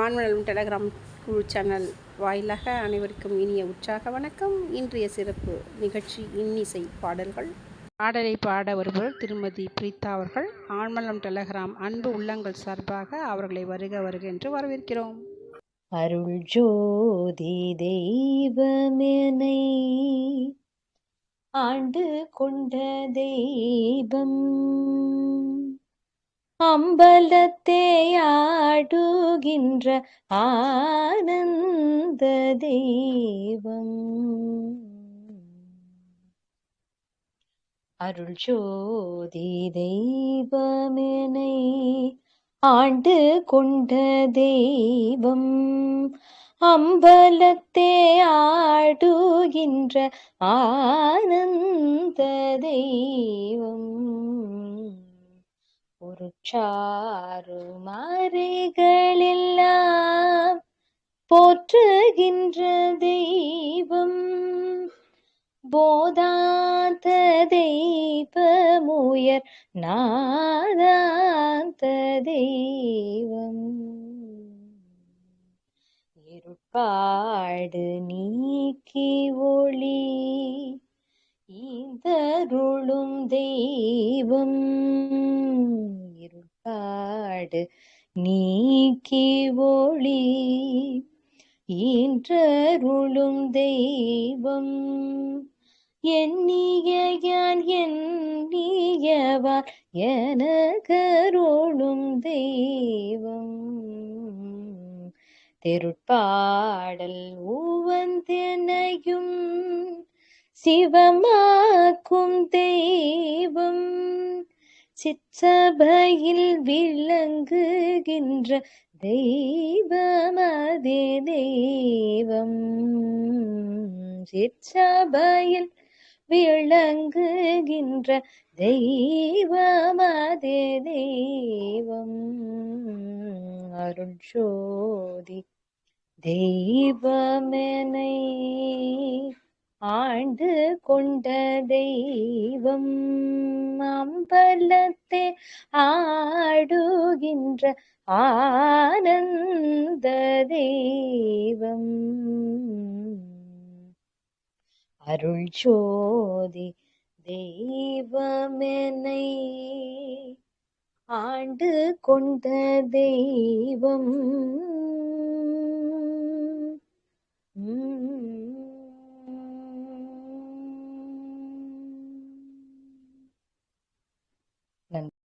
ஆண்மணலும் Telegram குழு channel வாயிலாக அனைவருக்கும் இனிய உற்சாக வணக்கம். இன்றைய சிறப்பு நிகழ்ச்சி இன்னிசை பாடல்கள். பாடலை பாட வருபவர் திருமதி பிரீதா அவர்கள். ஆண்மணலம் டெலகிராம் அன்பு உள்ளங்கள் சார்பாக அவர்களை வருக வருக என்று வரவேற்கிறோம். அருள் ஜோதி தெய்வமெனை ஆண்டு கொண்ட தெய்வம், அம்பலத்தே ஆடுகின்ற ஆனந்த தெய்வம். அருள் ஜோதி தெய்வமெனை ஆண்டு கொண்ட தெய்வம், அம்பலத்தே ஆடுகின்ற ஆனந்த தெய்வம். பொருட்சாரு மறைகளெல்லாம் போற்றுகின்ற தெய்வம், போதாந்த தெய்வமுயர் நாதாந்த தெய்வம். இருட்பாடு நீக்கி ஒளி ஈந்தருளும் தெய்வம், இருட்பாடு நீக்கி ஒளி ஈன்றருளும் தெய்வம். எண்ணிய யான் எண்ணியவார் எனக்கருளும் தெய்வம், திருட்பாடல் உவந்தெனையும் சிவமாக்கும் தெய்வம், சிற்சபையில் விளங்குகின்ற தெய்வமதே தெய்வம், சிற்சபையில் விளங்குகின்ற தெய்வமதே தெய்வம். அருள் ஜோதி தெய்வமெனை ஆண்டு கொண்ட தெய்வம், அம்பலத்தே ஆடுகின்ற ஆனந்த தெய்வம். அருள் ஜோதி தெய்வமெனை ஆண்டு கொண்ட தெய்வம்.